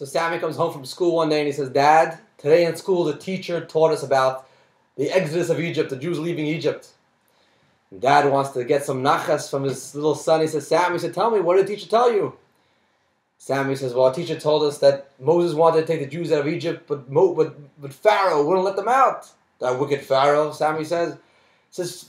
Sammy comes home from school one day and he says, "Dad, today in school the teacher taught us about the exodus of Egypt, the Jews leaving Egypt." And Dad wants to get some nachas from his little son. He says, "Sammy, tell me, what did the teacher tell you?" Sammy says, "Well, our teacher told us that Moses wanted to take the Jews out of Egypt, but Pharaoh wouldn't let them out." That wicked Pharaoh, Sammy says.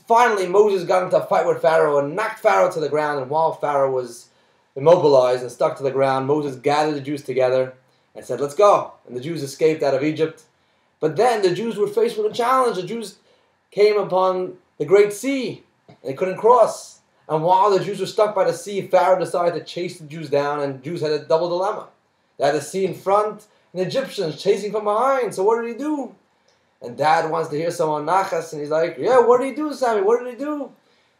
Finally Moses got into a fight with Pharaoh and knocked Pharaoh to the ground, and while Pharaoh was immobilized and stuck to the ground, Moses gathered the Jews together and said, "Let's go." And the Jews escaped out of Egypt. But then the Jews were faced with a challenge. The Jews came upon the Great Sea. They couldn't cross. And while the Jews were stuck by the sea, Pharaoh decided to chase the Jews down, and the Jews had a double dilemma. They had the sea in front and the Egyptians chasing from behind. So what did he do? And Dad wants to hear some on nachas, and he's like, "Yeah, what did he do, Sammy? What did he do?"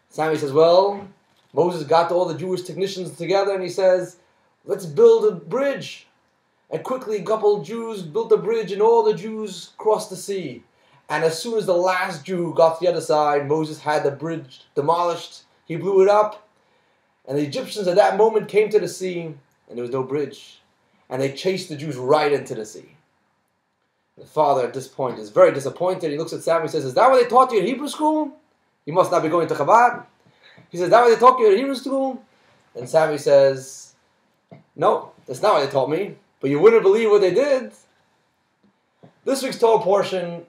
Sammy says, "Well, Moses got all the Jewish technicians together and he says, 'Let's build a bridge.' And quickly a couple of Jews built a bridge and all the Jews crossed the sea. And as soon as the last Jew got to the other side, Moses had the bridge demolished. He blew it up. And the Egyptians at that moment came to the sea and there was no bridge. And they chased the Jews right into the sea." The father at this point is very disappointed. He looks at Sammy and says, "Is that what they taught you at Hebrew school? You must not be going to Chabad." He says, "Is that what they taught you at Hebrew school?" And Sammy says, "No, that's not what they taught me. But you wouldn't believe what they did." This week's Torah portion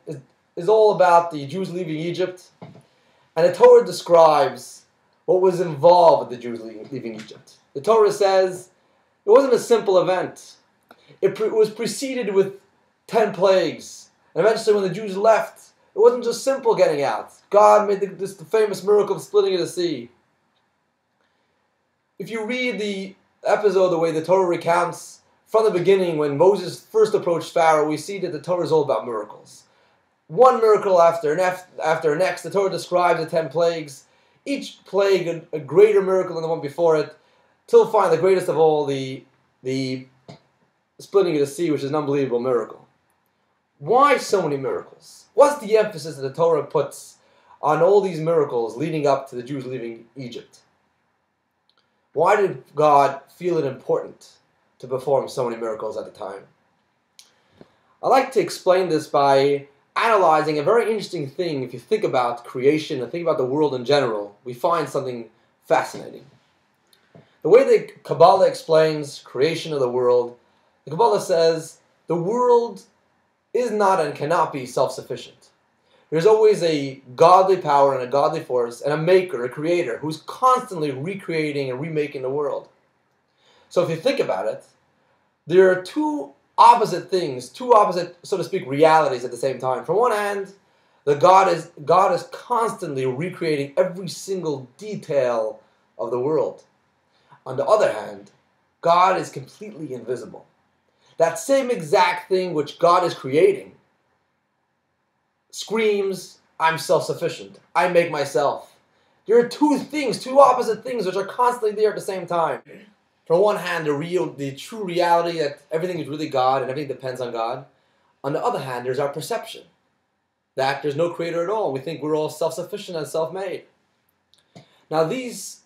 is all about the Jews leaving Egypt. And the Torah describes what was involved with the Jews leaving Egypt. The Torah says it wasn't a simple event. It was preceded with 10 plagues. And eventually when the Jews left, it wasn't just simple getting out. God made the famous miracle of splitting of the sea. If you read the episode the way the Torah recounts from the beginning, when Moses first approached Pharaoh, we see that the Torah is all about miracles. One miracle after next, the Torah describes the 10 plagues. Each plague a greater miracle than the one before it, till finally the greatest of all, the splitting of the sea, which is an unbelievable miracle. Why so many miracles? What's the emphasis that the Torah puts on all these miracles leading up to the Jews leaving Egypt? Why did God feel it important to perform so many miracles at the time? I like to explain this by analyzing a very interesting thing. If you think about creation and think about the world in general, we find something fascinating. The way the Kabbalah explains creation of the world, the Kabbalah says the world is not and cannot be self-sufficient. There's always a godly power and a godly force and a maker, a creator, who's constantly recreating and remaking the world. So if you think about it, there are two opposite things, two opposite, so to speak, realities at the same time. From one hand, God is constantly recreating every single detail of the world. On the other hand, God is completely invisible. That same exact thing which God is creating screams, "I'm self-sufficient. I make myself." There are two opposite things which are constantly there at the same time. From one hand, the true reality that everything is really God and everything depends on God. On the other hand, there's our perception that there's no creator at all. We think we're all self-sufficient and self-made. Now these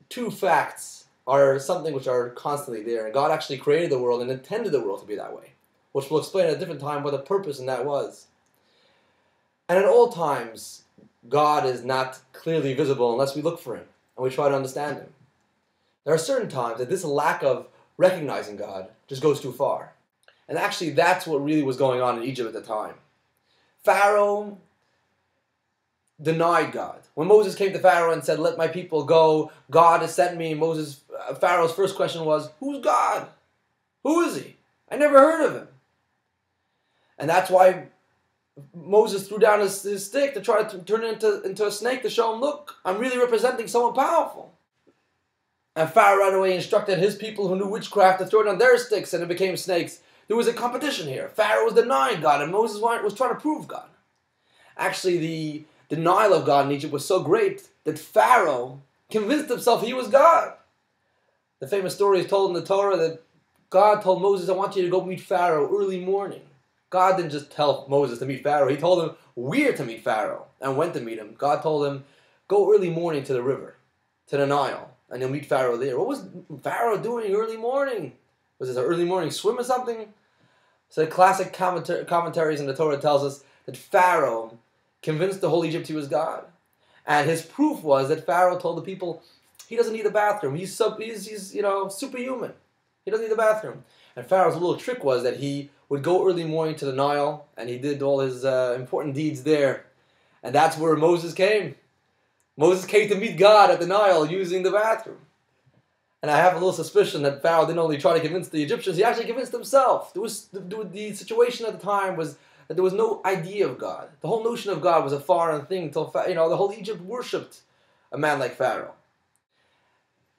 two facts are something which are constantly there, and God actually created the world and intended the world to be that way, which we'll explain at a different time what the purpose in that was. And at all times, God is not clearly visible unless we look for Him and we try to understand Him. There are certain times that this lack of recognizing God just goes too far. And actually that's what really was going on in Egypt at the time. Pharaoh denied God. When Moses came to Pharaoh and said, "Let my people go, God has sent me," Pharaoh's first question was, "Who's God? Who is He? I never heard of Him." And that's why Moses threw down his stick to try to turn it into a snake to show him, "Look, I'm really representing someone powerful." And Pharaoh right away instructed his people who knew witchcraft to throw down their sticks, and it became snakes. There was a competition here. Pharaoh was denying God, and Moses was trying to prove God. Actually, the denial of God in Egypt was so great that Pharaoh convinced himself he was God. The famous story is told in the Torah that God told Moses, "I want you to go meet Pharaoh early morning." God didn't just tell Moses to meet Pharaoh. He told him where to meet Pharaoh and when to meet him. God told him, "Go early morning to the river, to the Nile, and you'll meet Pharaoh there." What was Pharaoh doing early morning? Was it an early morning swim or something? So the classic commentaries in the Torah tells us that Pharaoh convinced the whole Egypt he was God. And his proof was that Pharaoh told the people he doesn't need a bathroom. He's superhuman. He doesn't need a bathroom. And Pharaoh's little trick was that he would go early morning to the Nile, and he did all his important deeds there. And that's where Moses came. Moses came to meet God at the Nile using the bathroom. And I have a little suspicion that Pharaoh didn't only try to convince the Egyptians, he actually convinced himself. The situation at the time was that there was no idea of God. The whole notion of God was a foreign thing until the whole Egypt worshipped a man like Pharaoh.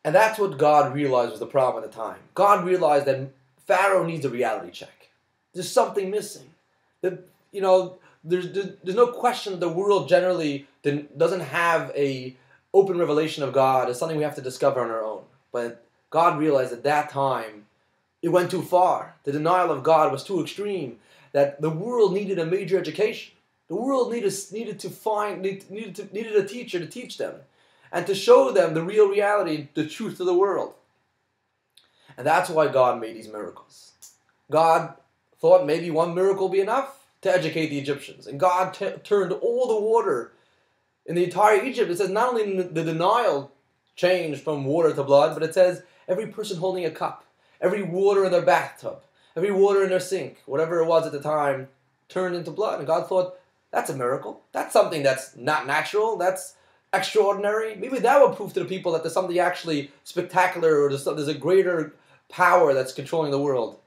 And that's what God realized was the problem at the time. God realized that Pharaoh needs a reality check. There's something missing. There's no question that the world generally doesn't have a open revelation of God. It's something we have to discover on our own. But God realized at that time it went too far. The denial of God was too extreme. That the world needed a major education. The world needed a teacher to teach them and to show them the real reality, the truth of the world. And that's why God made these miracles. God thought maybe one miracle would be enough to educate the Egyptians. And God turned all the water in the entire Egypt. It says not only the denial changed from water to blood, but it says every person holding a cup, every water in their bathtub, every water in their sink, whatever it was at the time, turned into blood. And God thought, that's a miracle. That's something that's not natural. That's extraordinary. Maybe that would prove to the people that there's something actually spectacular, or there's a greater power that's controlling the world.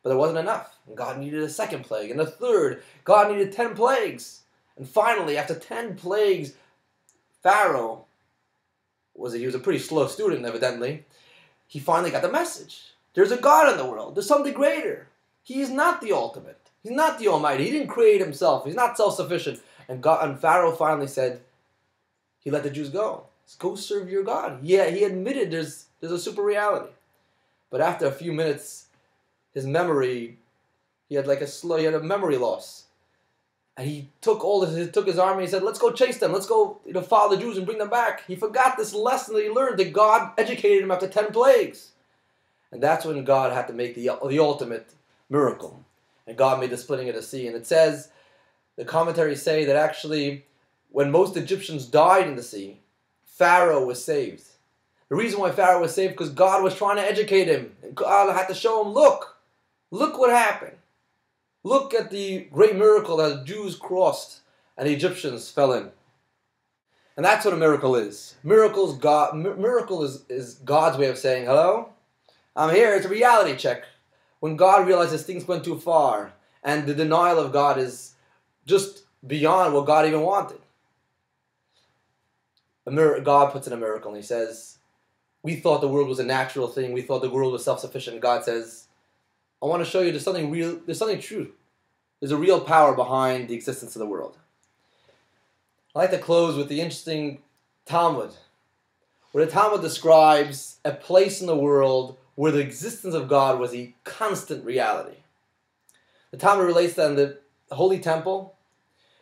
But there wasn't enough. And God needed a second plague, and a third. God needed 10 plagues. And finally, after 10 plagues, Pharaoh, he was a pretty slow student, evidently. He finally got the message. There's a God in the world. There's something greater. He is not the ultimate. He's not the Almighty. He didn't create himself. He's not self-sufficient. And Pharaoh finally said, he let the Jews go. Go serve your God. Yeah, he admitted there's a super reality. But after a few minutes, his memory, he had a memory loss. And he took his army and said, let's go chase them. Let's go follow the Jews and bring them back. He forgot this lesson that he learned, that God educated him after 10 plagues. And that's when God had to make the ultimate miracle. And God made the splitting of the sea. And it says, the commentaries say that actually, when most Egyptians died in the sea, Pharaoh was saved. The reason why Pharaoh was saved, because God was trying to educate him. And God had to show him, look what happened. Look at the great miracle that the Jews crossed and the Egyptians fell in. And that's what a miracle is. Miracle is God's way of saying, hello, I'm here. It's a reality check. When God realizes things went too far and the denial of God is just beyond what God even wanted. God puts in a miracle and he says, we thought the world was a natural thing. We thought the world was self-sufficient. God says, I want to show you there's something real, there's something true. There's a real power behind the existence of the world. I'd like to close with the interesting Talmud, where the Talmud describes a place in the world where the existence of God was a constant reality. The Talmud relates that in the Holy Temple,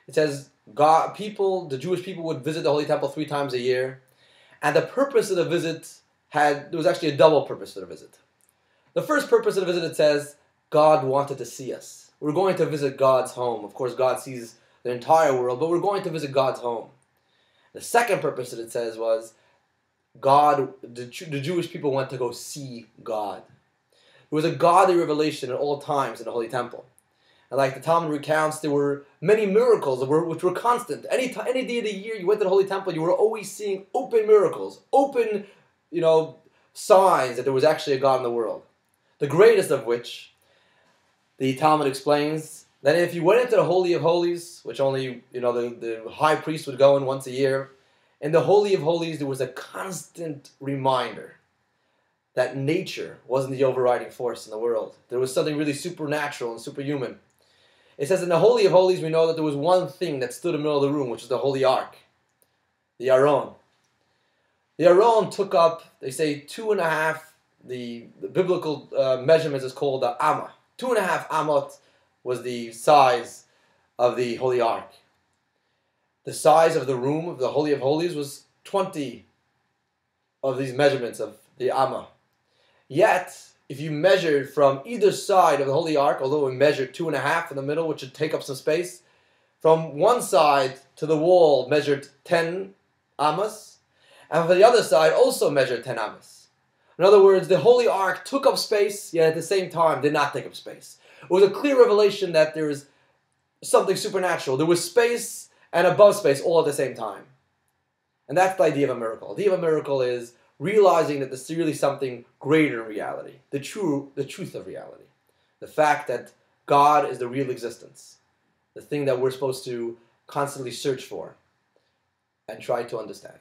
it says the Jewish people would visit the Holy Temple 3 times a year, and the purpose of the visit there was actually a double purpose for the visit. The first purpose of the visit, it says, God wanted to see us. We're going to visit God's home. Of course, God sees the entire world, but we're going to visit God's home. The second purpose that it says was, the Jewish people went to go see God. There was a godly revelation at all times in the Holy Temple. And like the Talmud recounts, there were many miracles which were constant. Any day of the year you went to the Holy Temple, you were always seeing open miracles, open, signs that there was actually a God in the world. The greatest of which, the Talmud explains, that if you went into the Holy of Holies, which only, the high priest would go in once a year, in the Holy of Holies there was a constant reminder that nature wasn't the overriding force in the world. There was something really supernatural and superhuman. It says in the Holy of Holies we know that there was one thing that stood in the middle of the room, which is the Holy Ark, the Aron. The Aron took up, they say, 2.5, the biblical measurements is called the Amma. 2.5 Amot was the size of the Holy Ark. The size of the room of the Holy of Holies was 20 of these measurements of the Amma. Yet, if you measured from either side of the Holy Ark, although we measured 2.5 in the middle, which would take up some space, from one side to the wall measured 10 amas, and from the other side also measured 10 amas. In other words, the Holy Ark took up space, yet at the same time did not take up space. It was a clear revelation that there is something supernatural. There was space and above space all at the same time. And that's the idea of a miracle. The idea of a miracle is realizing that there's really something greater in reality, the truth of reality. The fact that God is the real existence, the thing that we're supposed to constantly search for and try to understand.